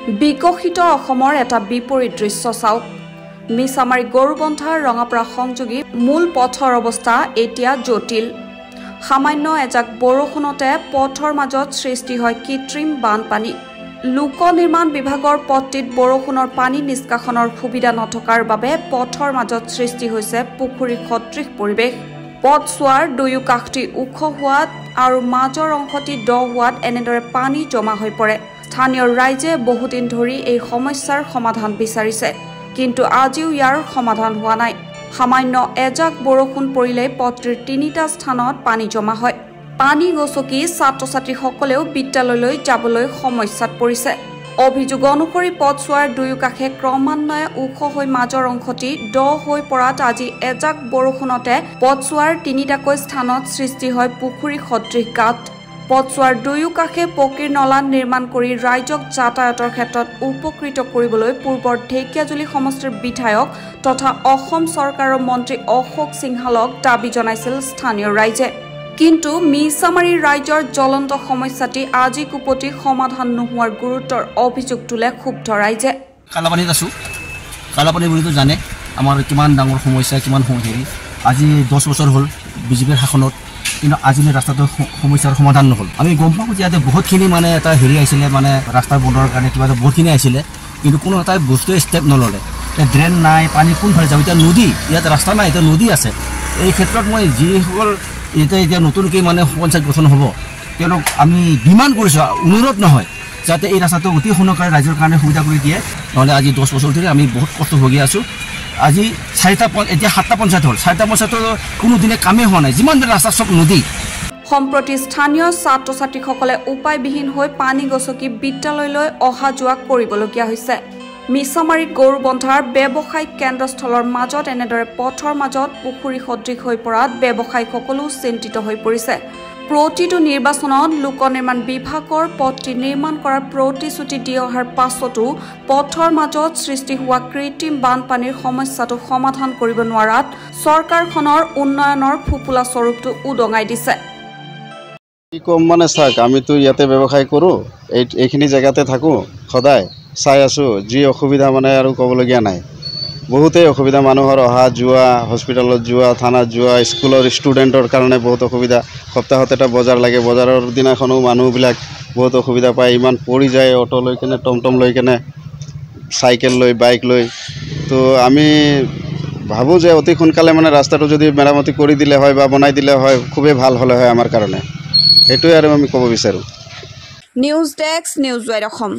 বিকশিত অসমৰ এটা বিপৰীত দৃশ্য চাওক। মিছামাৰী গৰুবন্ধা ৰঙাপাৰা সংযোগী মূল পথৰ অৱস্থা এতিয়া জটিল। সামান্য এজাক বৰষুণতে পথৰ মাজত সৃষ্টি হয় কৃত্ৰিম বানপানী। লোক নিৰ্মাণ বিভাগৰ পথটিত বৰষুণৰ পানী নিষ্কাশনৰ সুবিধা নথকাৰ বাবে পথৰ মাজত সৃষ্টি হৈছে পুখুৰী সদৃশ পৰিৱেশ। পথছোৱাৰ দুয়ো কাষটি ওখ হোৱাত আৰু মাজৰ অংশটি দ হোৱাত এনেদৰে পানী জমা হৈ পৰে। স্থানীয় ৰাইজে বহুদিন ধৰি এই সমস্যাৰ সমাধান বিচাৰিছে, কিন্তু আজিও ইয়াৰ সমাধান হোৱা নাই। সামান্য এজাক বৰষুণ পৰিলেই পথটিৰ ৩টা স্থানত পানী জমা হয়। পানী গচকি ছাত্ৰ-ছাত্ৰীসকলেও বিদ্যালয়লৈ যাবলৈ সমস্যাত পৰিছে। অভিযোগ অনুসৰি পথছোৱাৰ দুয়ো কাষে ক্ৰমান্বয়ে ওখ হৈ মাজৰ অংশটি দ হৈ পৰাত আজি এজাক বৰষুণতে পথছোৱাৰ ৩টাকৈ স্থানত সৃষ্টি হয় পুখুৰী সদৃশ গাঁত। পথছোৱাৰ দুয়ো কাষে পকীৰ নলা নিৰ্মাণ কৰি ৰাইজক যাতায়াতৰ ক্ষেত্ৰত উপকৃত কৰিবলৈ পূৰ্বৰ ঢেকীয়াজুলি সমষ্টিৰ বিধায়ক তথা অসম চৰকাৰৰ মন্ত্ৰী অশোক সিংহালক দাবী জনাইছিল স্থানীয় ৰাইজে। কিন্তু মিছামাৰীৰ ৰাইজৰ জ্বলন্ত সমস্যাটি আজি কুপতি সমাধান নোহোৱাৰ গুৰুত্বৰ অভিযোগ তোলে ক্ষুব্ধ ৰাইজে। কালাপানীত আছোঁ, কালাপানী বুলিতো জানে আমাৰ কিমান ডাঙৰ সমস্যা, কিমান হেৰি। আজি 10 বছৰ হ'ল বিজেপিৰ শাসনত, কিন্তু আজিলৈ ৰাস্তাটো সমস্যাৰ সমাধান নহ'ল। আমি গম পাওঁ যে ইয়াতে বহুতখিনি মানে এটা হেৰি আহিছিলে, মানে ৰাস্তা বনোৱাৰ কাৰণে কিবা এটা বহুতখিনি আহিছিলে, কিন্তু কোনো এটা বস্তুৱে ষ্টেপ নল'লে। ড্ৰেইন নাই, পানী কোনফালে যাব? এতিয়া নদী, ইয়াত ৰাস্তা নাই, এতিয়া নদী আছে। এই ক্ষেত্ৰত মই যিসকল এতিয়া নতুনকৈ মানে পঞ্চায়ত গঠন হ'ব, তেওঁলোক আমি ডিমাণ্ড কৰিছোঁ, অনুৰোধ নহয়, যাতে এই ৰাস্তাটো অতি সোনকালে ৰাইজৰ কাৰণে সুবিধা কৰি দিয়ে। নহ'লে আজি 10 বছৰ ধৰি আমি বহুত কষ্ট ভুগি আছোঁ। আজি এতিয়া 7টা পঞ্চায়ত হ'ল, 4টা পঞ্চায়তৰ কোনোদিনে কামেই হোৱা নাই, যিমান ৰাস্তা চব নদী। সম্প্ৰতি স্থানীয় ছাত্ৰ-ছাত্ৰীসকলে উপায়বিহীন হৈ পানী গচকি বিদ্যালয়লৈ অহা যোৱা কৰিবলগীয়া হৈছে। মিছামাৰীত গৰুবন্ধাৰ ব্যৱসায়িক কেন্দ্ৰস্থলৰ মাজত এনেদৰে পথৰ মাজত পুখুৰী সদৃশ হৈ পৰাত ব্যৱসায়ীসকলো চিন্তিত হৈ পৰিছে। প্ৰতিটো নিৰ্বাচনত লোক নিৰ্মাণ বিভাগৰ পথটি নিৰ্মাণ কৰাৰ প্ৰতিশ্ৰুতি দি অহাৰ পাছতো পথৰ মাজত সৃষ্টি হোৱা কৃত্ৰিম বানপানীৰ সমস্যাটো সমাধান কৰিব নোৱাৰাত চৰকাৰখনৰ উন্নয়নৰ ফুপুলা স্বৰূপটো উদঙাই দিছে। কি কম মানে চাওক, আমিতো ইয়াতে ব্যৱসায় কৰোঁ, এইখিনি জেগাতে থাকোঁ, সদায় চাই আছোঁ। যি অসুবিধা মানে আৰু ক'বলগীয়া নাই, বহুতেই অসুবিধা। মানুহৰ অহা যোৱা, হস্পিটেলত যোৱা, থানাত যোৱা, স্কুলৰ ষ্টুডেণ্টৰ কাৰণে বহুত অসুবিধা। সপ্তাহত এটা বজাৰ লাগে, বজাৰৰ দিনাখনো মানুহবিলাক বহুত অসুবিধা পায়। ইমান পৰি যায়, অটো লৈ কেনে, টমটম লৈ কেনে, চাইকেল লৈ, বাইক লৈ। তো আমি ভাবোঁ যে অতি সোনকালে মানে ৰাস্তাটো যদি মেৰামতি কৰি দিলে হয় বা বনাই দিলে হয়, খুবেই ভাল হ'লে হয় আমাৰ কাৰণে। সেইটোৱে আৰু আমি ক'ব বিচাৰোঁ। News desk, news wide Assam.